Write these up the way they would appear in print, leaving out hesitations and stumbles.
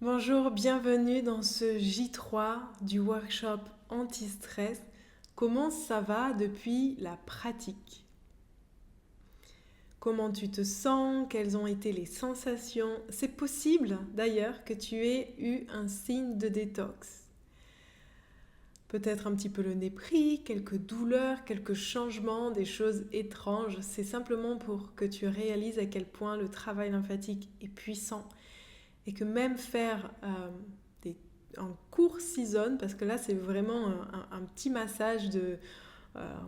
Bonjour, bienvenue dans ce J3 du workshop anti-stress. Comment ça va depuis la pratique? Comment tu te sens? Quelles ont été les sensations? C'est possible d'ailleurs que tu aies eu un signe de détox. Peut-être un petit peu le nez pris, quelques douleurs, quelques changements, des choses étranges. C'est simplement pour que tu réalises à quel point le travail lymphatique est puissant et que même faire un court 6 zones, parce que là c'est vraiment un petit massage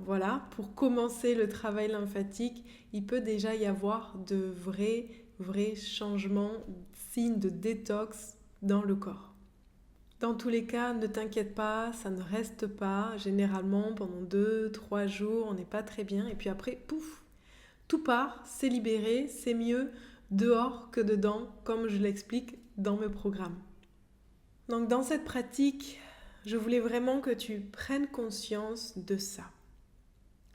voilà, pour commencer le travail lymphatique, il peut déjà y avoir de vrais changements, signes de détox dans le corps. Dans tous les cas, ne t'inquiète pas, ça ne reste pas. Généralement, pendant 2, 3 jours, on n'est pas très bien. Et puis après, pouf, tout part, c'est libéré, c'est mieux dehors que dedans, comme je l'explique dans mes programmes. Donc dans cette pratique, je voulais vraiment que tu prennes conscience de ça.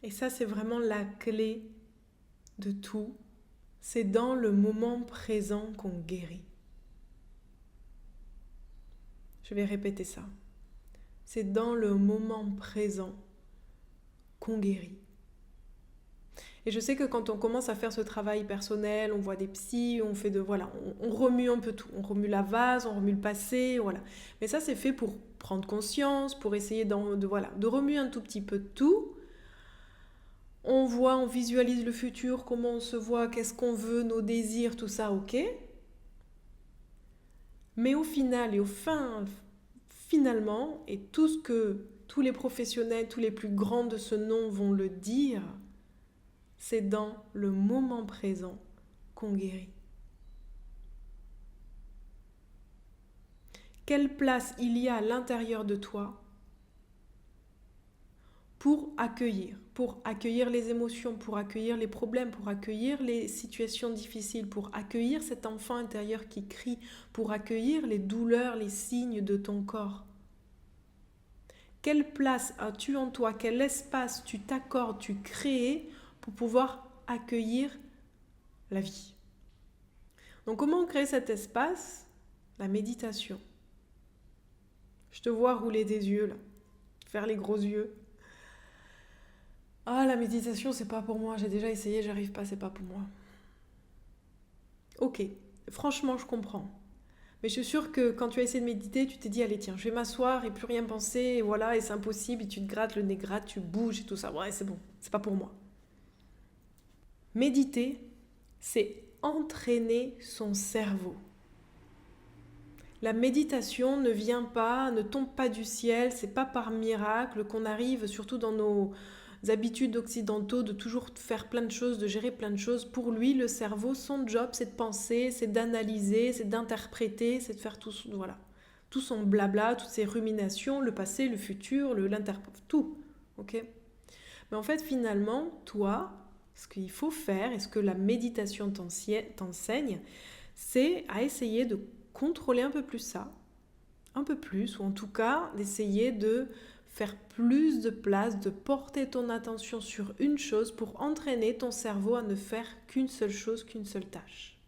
Et ça, c'est vraiment la clé de tout. C'est dans le moment présent qu'on guérit. Je vais répéter ça. C'est dans le moment présent qu'on guérit. Et je sais que quand on commence à faire ce travail personnel, on voit des psys, on fait on remue un peu tout. On remue la vase, on remue le passé, voilà. Mais ça, c'est fait pour prendre conscience, pour essayer de remuer un tout petit peu tout. On voit, on visualise le futur, comment on se voit, qu'est-ce qu'on veut, nos désirs, tout ça, ok. Mais au final finalement, et tout ce que tous les professionnels, tous les plus grands de ce nom vont le dire, c'est dans le moment présent qu'on guérit. Quelle place il y a à l'intérieur de toi pour accueillir les émotions, pour accueillir les problèmes, pour accueillir les situations difficiles, pour accueillir cet enfant intérieur qui crie, pour accueillir les douleurs, les signes de ton corps. Quelle place as-tu en toi? Quel espace tu t'accordes, tu crées pour pouvoir accueillir la vie? Donc comment créer cet espace? La méditation. Je te vois rouler des yeux là, faire les gros yeux. Ah, la méditation, c'est pas pour moi, j'ai déjà essayé, j'arrive pas, c'est pas pour moi. Ok, franchement, je comprends. Mais je suis sûre que quand tu as essayé de méditer, tu t'es dit, allez, tiens, je vais m'asseoir et plus rien penser, et voilà, et c'est impossible, et tu te grattes le nez gratte, tu bouges et tout ça. Ouais, c'est bon, c'est pas pour moi. Méditer, c'est entraîner son cerveau. La méditation ne tombe pas du ciel, c'est pas par miracle qu'on arrive, surtout dans nos habitudes occidentaux, de toujours faire plein de choses, de gérer plein de choses. Pour lui, le cerveau, son job, c'est de penser, c'est d'analyser, c'est d'interpréter, c'est de faire tout son blabla, toutes ses ruminations, le passé, le futur, tout. Ok. Mais en fait, finalement, toi, ce qu'il faut faire, et ce que la méditation t'enseigne, c'est à essayer de contrôler un peu plus ça, un peu plus, ou en tout cas d'essayer de faire plus de place, de porter ton attention sur une chose pour entraîner ton cerveau à ne faire qu'une seule chose, qu'une seule tâche.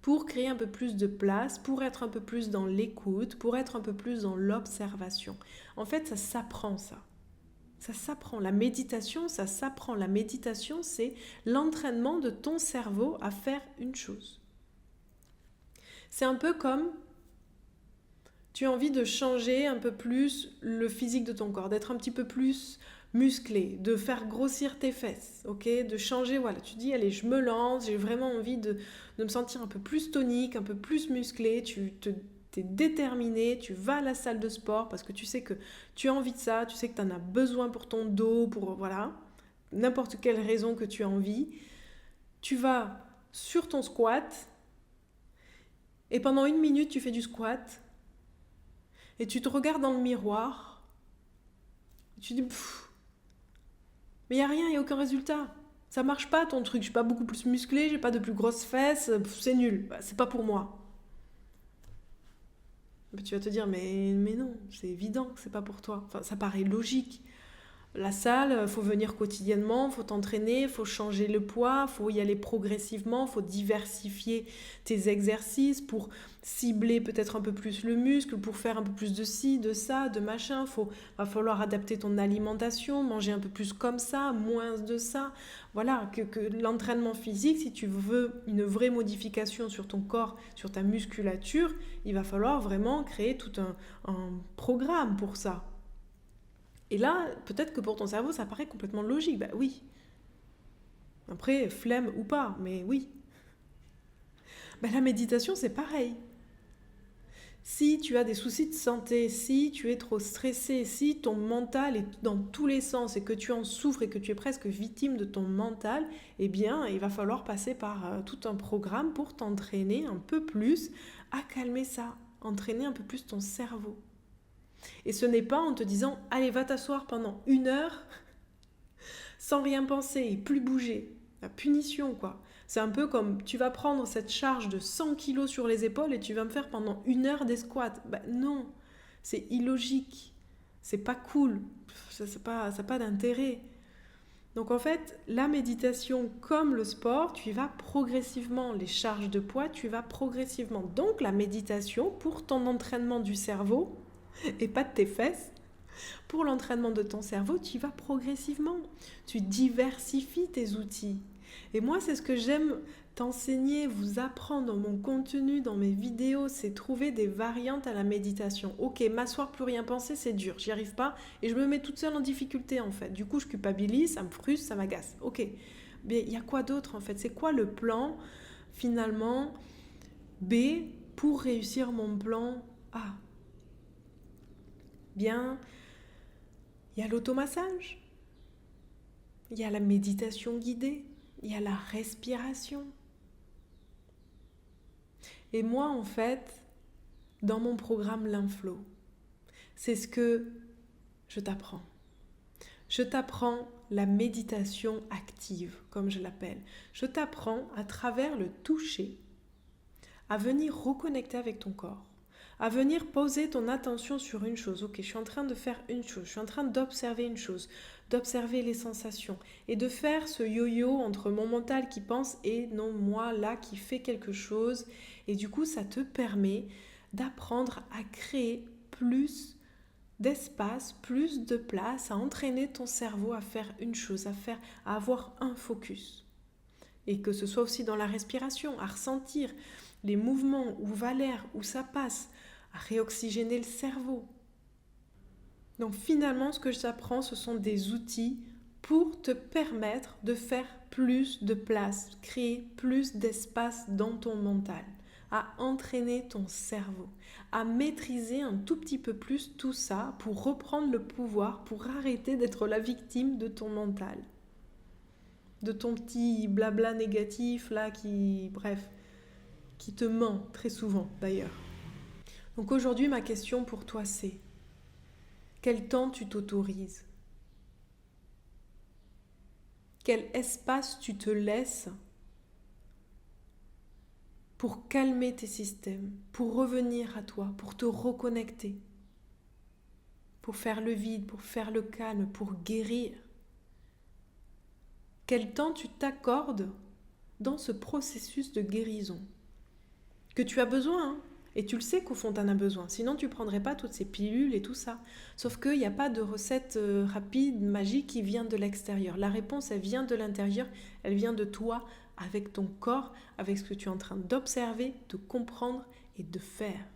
Pour créer un peu plus de place, pour être un peu plus dans l'écoute, pour être un peu plus dans l'observation. En fait, ça s'apprend ça. Ça s'apprend. La méditation, ça s'apprend. La méditation, c'est l'entraînement de ton cerveau à faire une chose. C'est un peu comme tu as envie de changer un peu plus le physique de ton corps, d'être un petit peu plus musclé, de faire grossir tes fesses, ok, de changer, voilà, tu dis, allez, je me lance, j'ai vraiment envie de me sentir un peu plus tonique, un peu plus musclé, t'es déterminé, tu vas à la salle de sport parce que tu sais que tu as envie de ça, tu sais que tu en as besoin pour ton dos, pour, voilà, n'importe quelle raison que tu as envie. Tu vas sur ton squat et pendant 1 minute, tu fais du squat. Et tu te regardes dans le miroir, et tu dis, mais il n'y a rien, il n'y a aucun résultat. Ça marche pas ton truc, je suis pas beaucoup plus musclé, j'ai pas de plus grosses fesses, c'est nul, c'est pas pour moi. Tu vas te dire, mais non, c'est évident que c'est pas pour toi. Enfin, ça paraît logique. La salle, faut venir quotidiennement, faut t'entraîner, faut changer le poids, faut y aller progressivement, faut diversifier tes exercices pour cibler peut-être un peu plus le muscle, pour faire un peu plus de ci, de ça, de machin. Va falloir adapter ton alimentation, manger un peu plus comme ça, moins de ça. Voilà, que l'entraînement physique, si tu veux une vraie modification sur ton corps, sur ta musculature, il va falloir vraiment créer tout un programme pour ça. Et là, peut-être que pour ton cerveau, ça paraît complètement logique. Bah oui. Après, flemme ou pas, mais oui. Bah, la méditation, c'est pareil. Si tu as des soucis de santé, si tu es trop stressé, si ton mental est dans tous les sens et que tu en souffres et que tu es presque victime de ton mental, eh bien, il va falloir passer par tout un programme pour t'entraîner un peu plus à calmer ça, entraîner un peu plus ton cerveau. Et ce n'est pas en te disant « Allez, va t'asseoir pendant 1 heure sans rien penser et plus bouger. » La punition, quoi. C'est un peu comme tu vas prendre cette charge de 100 kilos sur les épaules et tu vas me faire pendant 1 heure des squats. Ben non, c'est illogique. C'est pas cool. Ça n'a pas d'intérêt. Donc en fait, la méditation comme le sport, tu y vas progressivement. Les charges de poids, tu y vas progressivement. Donc la méditation, pour ton entraînement du cerveau, et pas de tes fesses, pour l'entraînement de ton cerveau, tu y vas progressivement. Tu diversifies tes outils. Et moi, c'est ce que j'aime t'enseigner, vous apprendre dans mon contenu, dans mes vidéos, c'est trouver des variantes à la méditation. Ok, m'asseoir, plus rien penser, c'est dur, j'y arrive pas et je me mets toute seule en difficulté en fait. Du coup, je culpabilise, ça me frustre, ça m'agace. Ok, mais il y a quoi d'autre en fait? C'est quoi le plan finalement B pour réussir mon plan A? Bien, il y a l'automassage, il y a la méditation guidée, il y a la respiration. Et moi, en fait, dans mon programme L'Inflow, c'est ce que je t'apprends. Je t'apprends la méditation active, comme je l'appelle. Je t'apprends à travers le toucher à venir reconnecter avec ton corps, à venir poser ton attention sur une chose. Ok, je suis en train de faire une chose, je suis en train d'observer une chose, d'observer les sensations et de faire ce yo-yo entre mon mental qui pense et non moi là qui fait quelque chose. Et du coup, ça te permet d'apprendre à créer plus d'espace, plus de place, à entraîner ton cerveau à faire une chose, à avoir un focus. Et que ce soit aussi dans la respiration, à ressentir les mouvements, où va l'air, où ça passe, à réoxygéner le cerveau. Donc finalement, ce que je t'apprends, ce sont des outils pour te permettre de faire plus de place, créer plus d'espace dans ton mental, à entraîner ton cerveau, à maîtriser un tout petit peu plus tout ça pour reprendre le pouvoir, pour arrêter d'être la victime de ton mental, de ton petit blabla négatif là qui te ment très souvent d'ailleurs. Donc aujourd'hui, ma question pour toi c'est: quel temps tu t'autorises? Quel espace tu te laisses pour calmer tes systèmes, pour revenir à toi, pour te reconnecter, pour faire le vide, pour faire le calme, pour guérir? Quel temps tu t'accordes dans ce processus de guérison que tu as besoin, hein? Et tu le sais qu'au fond, tu en as besoin. Sinon, tu ne prendrais pas toutes ces pilules et tout ça. Sauf qu'il n'y a pas de recette rapide, magique qui vient de l'extérieur. La réponse, elle vient de l'intérieur. Elle vient de toi, avec ton corps, avec ce que tu es en train d'observer, de comprendre et de faire.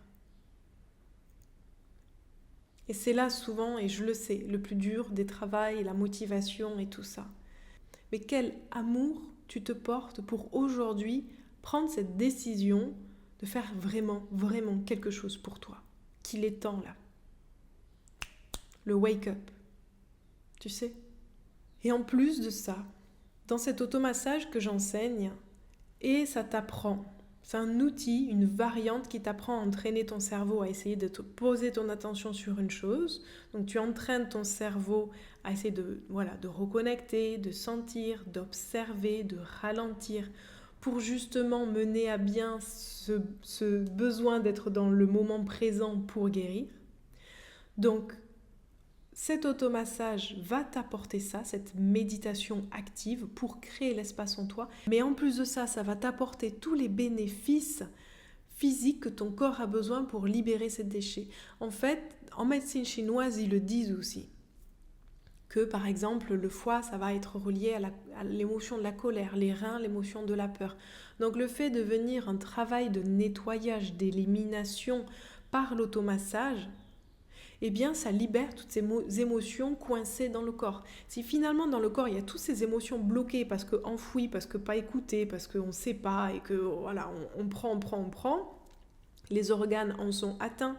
Et c'est là souvent, et je le sais, le plus dur des travails, la motivation et tout ça. Mais quel amour tu te portes pour aujourd'hui prendre cette décision de faire vraiment, vraiment quelque chose pour toi. Qu'il est temps là. Le wake-up. Tu sais? Et en plus de ça, dans cet automassage que j'enseigne, et ça t'apprend, c'est un outil, une variante qui t'apprend à entraîner ton cerveau, à essayer de te poser ton attention sur une chose. Donc tu entraînes ton cerveau à essayer de reconnecter, de sentir, d'observer, de ralentir, pour justement mener à bien ce besoin d'être dans le moment présent pour guérir. Donc, cet automassage va t'apporter ça, cette méditation active pour créer l'espace en toi. Mais en plus de ça, ça va t'apporter tous les bénéfices physiques que ton corps a besoin pour libérer ces déchets. En fait, en médecine chinoise, ils le disent aussi. Que par exemple, le foie, ça va être relié à l'émotion de la colère, les reins, l'émotion de la peur. Donc le fait de venir un travail de nettoyage, d'élimination par l'automassage, eh bien, ça libère toutes ces émotions coincées dans le corps. Si finalement, dans le corps, il y a toutes ces émotions bloquées parce que enfouies, parce que pas écoutées, parce qu'on ne sait pas et que, voilà, on prend, les organes en sont atteints.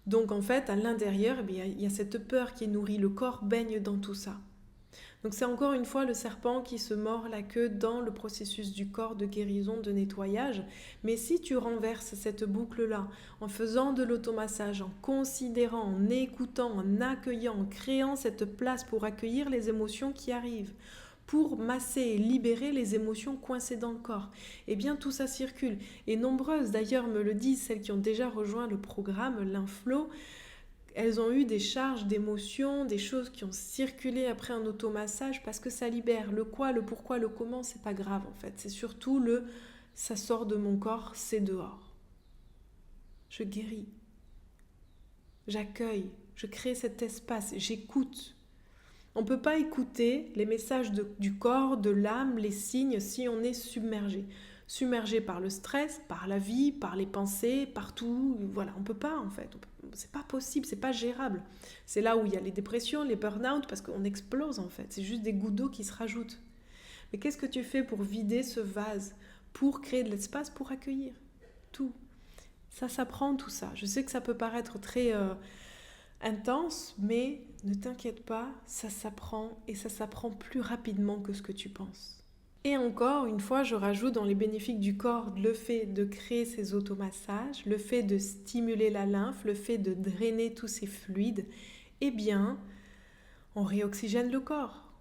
Donc, en fait, à l'intérieur, eh bien, il y a cette peur qui est nourrie. Le corps baigne dans tout ça. Donc c'est encore une fois le serpent qui se mord la queue dans le processus du corps de guérison, de nettoyage. Mais si tu renverses cette boucle-là en faisant de l'automassage, en considérant, en écoutant, en accueillant, en créant cette place pour accueillir les émotions qui arrivent, pour masser et libérer les émotions coincées dans le corps, eh bien tout ça circule. Et nombreuses d'ailleurs me le disent, celles qui ont déjà rejoint le programme L'Inflow, elles ont eu des charges d'émotions, des choses qui ont circulé après un automassage parce que ça libère. Le quoi, le pourquoi, le comment, c'est pas grave en fait. C'est surtout ça sort de mon corps, c'est dehors. Je guéris. J'accueille. Je crée cet espace. J'écoute. On ne peut pas écouter les messages du corps, de l'âme, les signes si on est submergé. Submergé par le stress, par la vie, par les pensées, partout. Voilà, on ne peut pas en fait. C'est pas possible, c'est pas gérable. C'est là où il y a les dépressions, les burn-out, parce qu'on explose en fait. C'est juste des gouttes d'eau qui se rajoutent. Mais qu'est-ce que tu fais pour vider ce vase, pour créer de l'espace, pour accueillir tout? Ça s'apprend tout ça. Je sais que ça peut paraître très intense, mais ne t'inquiète pas, ça s'apprend et ça s'apprend plus rapidement que ce que tu penses. Et encore une fois, je rajoute dans les bénéfices du corps le fait de créer ces automassages, le fait de stimuler la lymphe, le fait de drainer tous ces fluides, eh bien, on réoxygène le corps.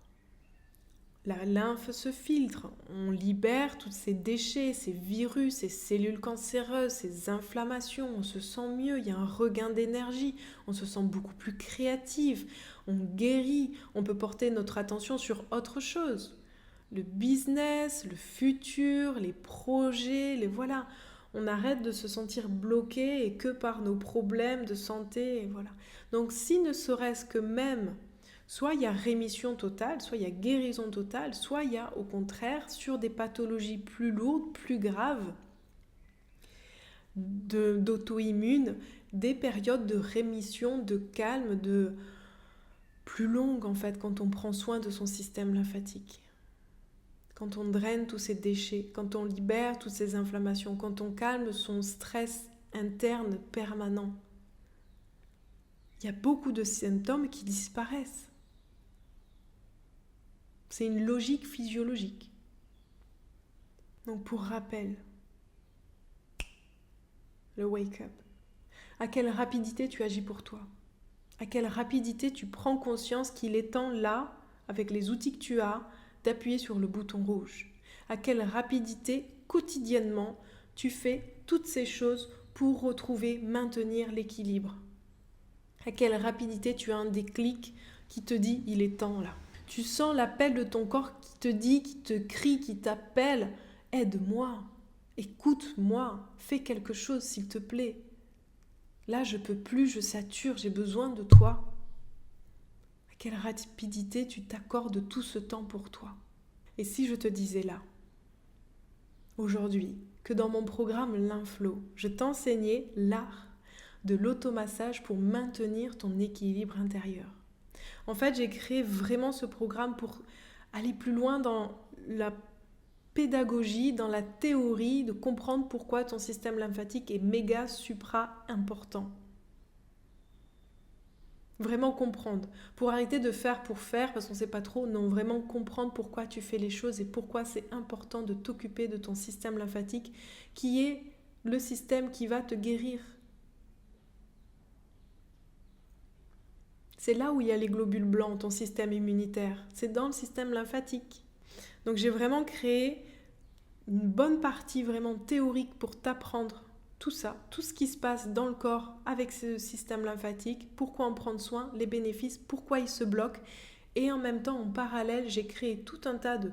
La lymphe se filtre, on libère tous ces déchets, ces virus, ces cellules cancéreuses, ces inflammations, on se sent mieux, il y a un regain d'énergie, on se sent beaucoup plus créative, on guérit, on peut porter notre attention sur autre chose. Le business, le futur, les projets, voilà. On arrête de se sentir bloqué et que par nos problèmes de santé, et voilà. Donc si ne serait-ce que même, soit il y a rémission totale, soit il y a guérison totale, soit il y a au contraire sur des pathologies plus lourdes, plus graves, d'auto-immune, des périodes de rémission, de calme, de plus longues en fait quand on prend soin de son système lymphatique. Quand on draine tous ces déchets, quand on libère toutes ces inflammations, quand on calme son stress interne permanent, il y a beaucoup de symptômes qui disparaissent. C'est une logique physiologique. Donc pour rappel, le wake-up. À quelle rapidité tu agis pour toi? À quelle rapidité tu prends conscience qu'il est temps là, avec les outils que tu as, d'appuyer sur le bouton rouge? À quelle rapidité, quotidiennement, tu fais toutes ces choses pour retrouver, maintenir l'équilibre? À quelle rapidité tu as un déclic qui te dit « il est temps là ». Tu sens l'appel de ton corps qui te dit, qui te crie, qui t'appelle « aide-moi, écoute-moi, fais quelque chose s'il te plaît. Là je peux plus, je sature, j'ai besoin de toi ». À quelle rapidité tu t'accordes tout ce temps pour toi? Et si je te disais là, aujourd'hui, que dans mon programme L'Inflow, je t'enseignais l'art de l'automassage pour maintenir ton équilibre intérieur. En fait, j'ai créé vraiment ce programme pour aller plus loin dans la pédagogie, dans la théorie, de comprendre pourquoi ton système lymphatique est méga supra important. Vraiment comprendre, pour arrêter de faire pour faire, parce qu'on ne sait pas trop, non, vraiment comprendre pourquoi tu fais les choses et pourquoi c'est important de t'occuper de ton système lymphatique, qui est le système qui va te guérir. C'est là où il y a les globules blancs, ton système immunitaire, c'est dans le système lymphatique. Donc j'ai vraiment créé une bonne partie vraiment théorique pour t'apprendre tout ça, tout ce qui se passe dans le corps avec ce système lymphatique, pourquoi en prendre soin, les bénéfices, pourquoi il se bloque. Et en même temps, en parallèle, j'ai créé tout un tas de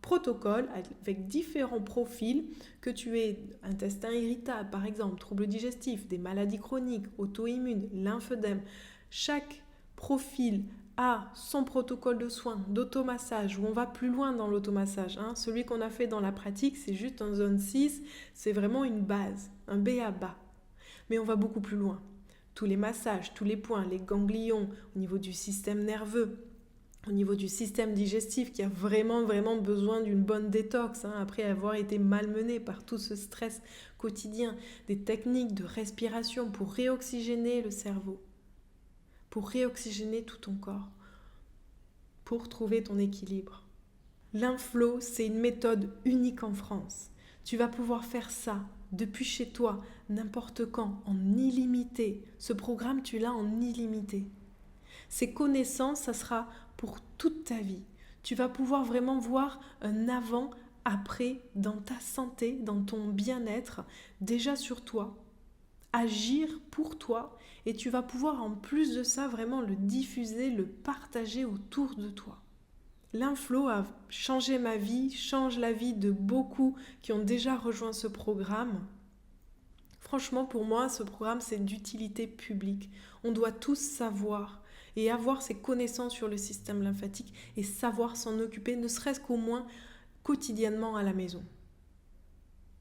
protocole avec différents profils, que tu aies intestin irritable par exemple, troubles digestifs, des maladies chroniques, auto-immunes, lymphœdème. Chaque profil a son protocole de soins, d'automassage, où on va plus loin dans l'automassage. Celui qu'on a fait dans la pratique, c'est juste en zone 6, c'est vraiment une base, un B.A.-BA. Mais on va beaucoup plus loin. Tous les massages, tous les points, les ganglions, au niveau du système nerveux, au niveau du système digestif qui a vraiment besoin d'une bonne détox après avoir été malmené par tout ce stress quotidien, des techniques de respiration pour réoxygéner le cerveau, pour réoxygéner tout ton corps, pour trouver ton équilibre. L'inflow, c'est une méthode unique en France. Tu vas pouvoir faire ça depuis chez toi, n'importe quand, en illimité. Ce programme, tu l'as en illimité. Ces connaissances, ça sera pour toute ta vie. Tu vas pouvoir vraiment voir un avant-après dans ta santé, dans ton bien-être, déjà sur toi, agir pour toi, et tu vas pouvoir en plus de ça vraiment le diffuser, le partager autour de toi. L'inflow a changé ma vie, change la vie de beaucoup qui ont déjà rejoint ce programme. Franchement, pour moi, ce programme, c'est d'utilité publique. On doit tous savoir et avoir ces connaissances sur le système lymphatique et savoir s'en occuper, ne serait-ce qu'au moins quotidiennement à la maison.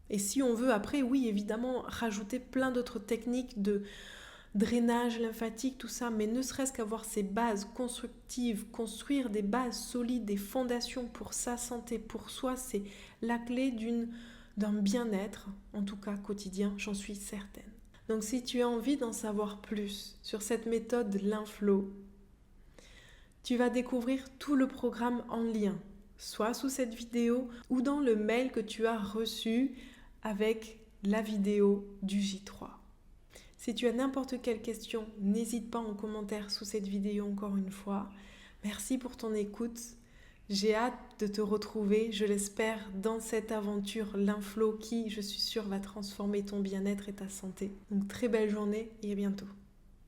Et si on veut après, oui, évidemment, rajouter plein d'autres techniques de drainage lymphatique, tout ça, mais ne serait-ce qu'avoir ces bases constructives, construire des bases solides, des fondations pour sa santé, pour soi, c'est la clé d'un bien-être, en tout cas quotidien, j'en suis certaine. Donc si tu as envie d'en savoir plus sur cette méthode de l'inflow, tu vas découvrir tout le programme en lien, soit sous cette vidéo ou dans le mail que tu as reçu avec la vidéo du J3. Si tu as n'importe quelle question, n'hésite pas en commentaire sous cette vidéo encore une fois. Merci pour ton écoute. J'ai hâte de te retrouver, je l'espère, dans cette aventure l'inflow qui, je suis sûre, va transformer ton bien-être et ta santé. Donc très belle journée et à bientôt.